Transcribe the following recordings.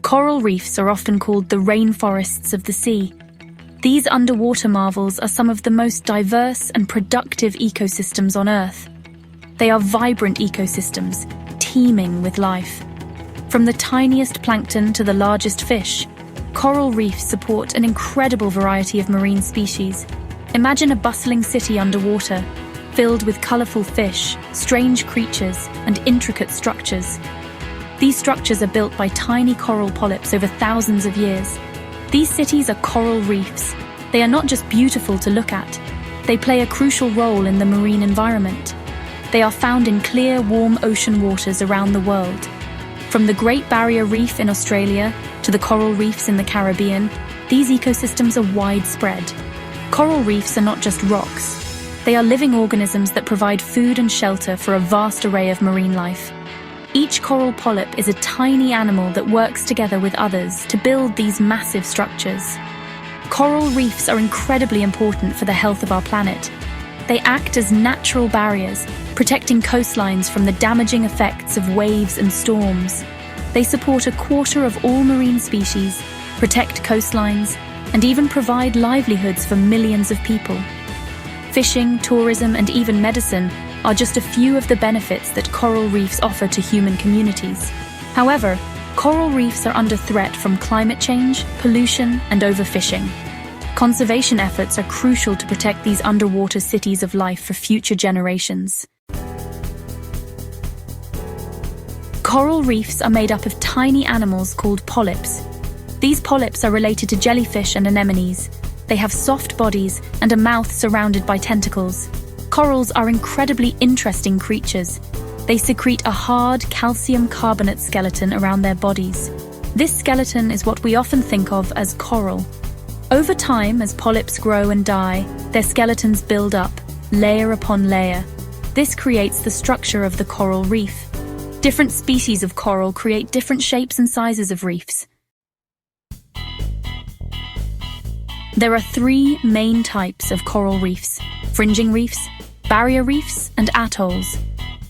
Coral reefs are often called the rainforests of the sea. These underwater marvels are some of the most diverse and productive ecosystems on Earth. They are vibrant ecosystems, teeming with life. From the tiniest plankton to the largest fish, coral reefs support an incredible variety of marine species. Imagine a bustling city underwater, filled with colorful fish, strange creatures, and intricate structures. These structures are built by tiny coral polyps over thousands of years. These cities are coral reefs. They are not just beautiful to look at. They play a crucial role in the marine environment. They are found in clear, warm ocean waters around the world. From the Great Barrier Reef in Australia to the coral reefs in the Caribbean, these ecosystems are widespread. Coral reefs are not just rocks. They are living organisms that provide food and shelter for a vast array of marine life. Each coral polyp is a tiny animal that works together with others to build these massive structures. Coral reefs are incredibly important for the health of our planet. They act as natural barriers, protecting coastlines from the damaging effects of waves and storms. They support a quarter of all marine species, protect coastlines, and even provide livelihoods for millions of people. Fishing, tourism, and even medicine are just a few of the benefits that coral reefs offer to human communities. However, coral reefs are under threat from climate change, pollution, and overfishing. Conservation efforts are crucial to protect these underwater cities of life for future generations. Coral reefs are made up of tiny animals called polyps. These polyps are related to jellyfish and anemones. They have soft bodies and a mouth surrounded by tentacles. Corals are incredibly interesting creatures. They secrete a hard calcium carbonate skeleton around their bodies. This skeleton is what we often think of as coral. Over time, as polyps grow and die, their skeletons build up, layer upon layer. This creates the structure of the coral reef. Different species of coral create different shapes and sizes of reefs. There are three main types of coral reefs: fringing reefs, barrier reefs, and atolls.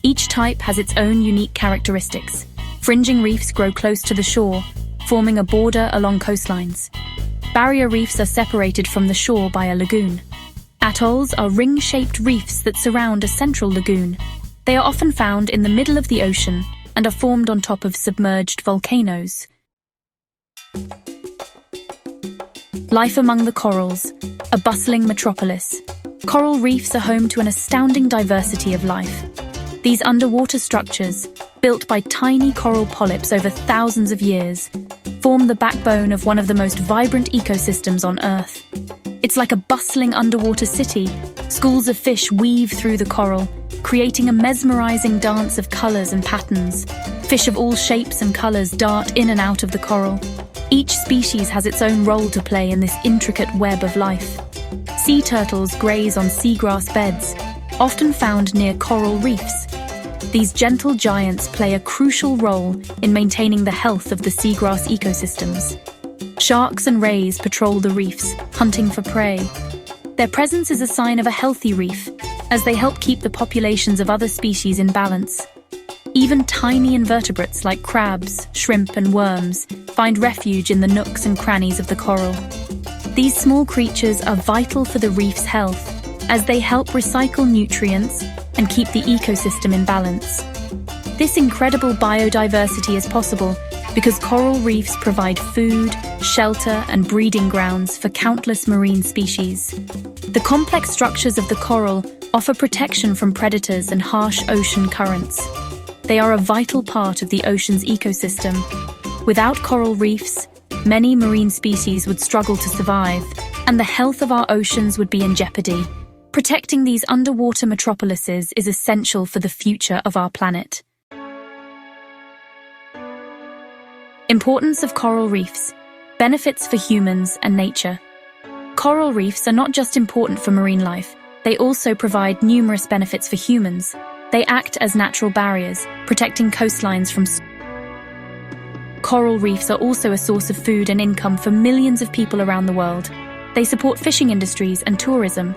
Each type has its own unique characteristics. Fringing reefs grow close to the shore, forming a border along coastlines. Barrier reefs are separated from the shore by a lagoon. Atolls are ring-shaped reefs that surround a central lagoon. They are often found in the middle of the ocean and are formed on top of submerged volcanoes. Life among the corals, a bustling metropolis. Coral reefs are home to an astounding diversity of life. These underwater structures, built by tiny coral polyps over thousands of years, form the backbone of one of the most vibrant ecosystems on Earth. It's like a bustling underwater city. Schools of fish weave through the coral, creating a mesmerizing dance of colors and patterns. Fish of all shapes and colors dart in and out of the coral. Each species has its own role to play in this intricate web of life. Sea turtles graze on seagrass beds, often found near coral reefs. These gentle giants play a crucial role in maintaining the health of the seagrass ecosystems. Sharks and rays patrol the reefs, hunting for prey. Their presence is a sign of a healthy reef, as they help keep the populations of other species in balance. Even tiny invertebrates like crabs, shrimp, and worms find refuge in the nooks and crannies of the coral. These small creatures are vital for the reef's health, as they help recycle nutrients and keep the ecosystem in balance. This incredible biodiversity is possible because coral reefs provide food, shelter, and breeding grounds for countless marine species. The complex structures of the coral offer protection from predators and harsh ocean currents. They are a vital part of the ocean's ecosystem. Without coral reefs, many marine species would struggle to survive, and the health of our oceans would be in jeopardy. Protecting these underwater metropolises is essential for the future of our planet. Importance of coral reefs. Benefits for humans and nature. Coral reefs are not just important for marine life, they also provide numerous benefits for humans. They act as natural barriers, protecting coastlines from Coral reefs are also a source of food and income for millions of people around the world. They support fishing industries and tourism.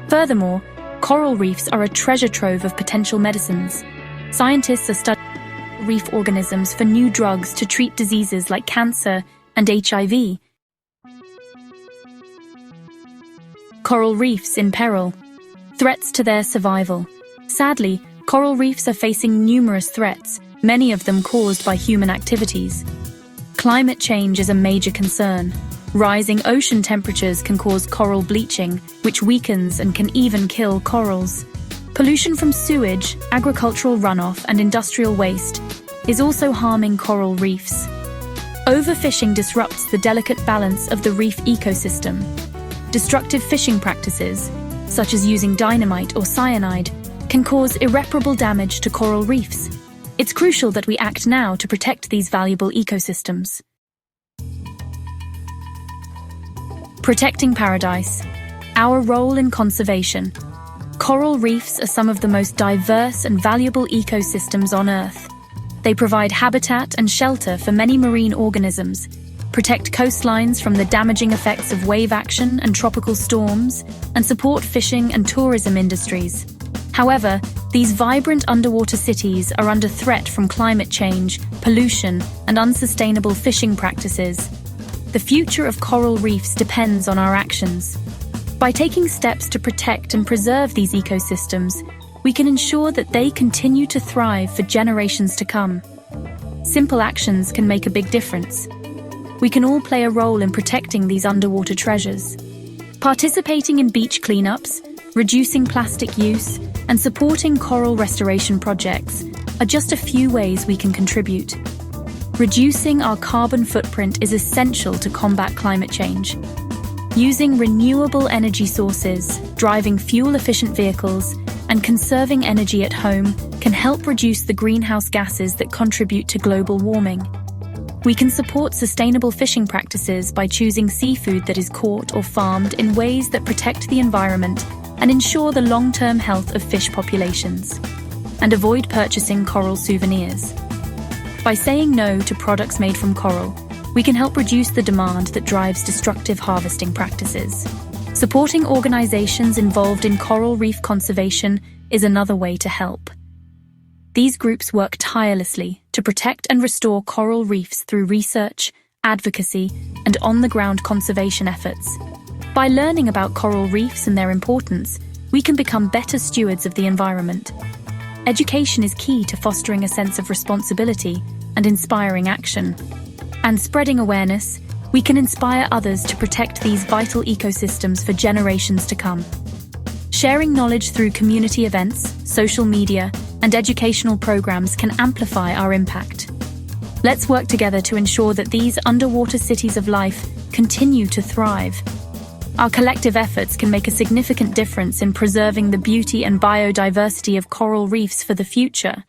Furthermore, coral reefs are a treasure trove of potential medicines. Scientists are studying reef organisms for new drugs to treat diseases like cancer and HIV. Coral reefs in peril. Threats to their survival. Sadly, coral reefs are facing numerous threats, many of them caused by human activities. Climate change is a major concern. Rising ocean temperatures can cause coral bleaching, which weakens and can even kill corals. Pollution from sewage, agricultural runoff, and industrial waste is also harming coral reefs. Overfishing disrupts the delicate balance of the reef ecosystem. Destructive fishing practices, such as using dynamite or cyanide, can cause irreparable damage to coral reefs. It's crucial that we act now to protect these valuable ecosystems. Protecting paradise. Our role in conservation. Coral reefs are some of the most diverse and valuable ecosystems on Earth. They provide habitat and shelter for many marine organisms, protect coastlines from the damaging effects of wave action and tropical storms, and support fishing and tourism industries. However, these vibrant underwater cities are under threat from climate change, pollution, and unsustainable fishing practices. The future of coral reefs depends on our actions. By taking steps to protect and preserve these ecosystems, we can ensure that they continue to thrive for generations to come. Simple actions can make a big difference. We can all play a role in protecting these underwater treasures. Participating in beach cleanups, reducing plastic use, and supporting coral restoration projects are just a few ways we can contribute. Reducing our carbon footprint is essential to combat climate change. Using renewable energy sources, driving fuel-efficient vehicles, and conserving energy at home can help reduce the greenhouse gases that contribute to global warming. We can support sustainable fishing practices by choosing seafood that is caught or farmed in ways that protect the environment and ensure the long-term health of fish populations. And avoid purchasing coral souvenirs. By saying no to products made from coral, we can help reduce the demand that drives destructive harvesting practices. Supporting organizations involved in coral reef conservation is another way to help. These groups work tirelessly to protect and restore coral reefs through research, advocacy, and on-the-ground conservation efforts. By learning about coral reefs and their importance, we can become better stewards of the environment. Education is key to fostering a sense of responsibility and inspiring action. And spreading awareness, we can inspire others to protect these vital ecosystems for generations to come. Sharing knowledge through community events, social media, and educational programs can amplify our impact. Let's work together to ensure that these underwater cities of life continue to thrive. Our collective efforts can make a significant difference in preserving the beauty and biodiversity of coral reefs for the future.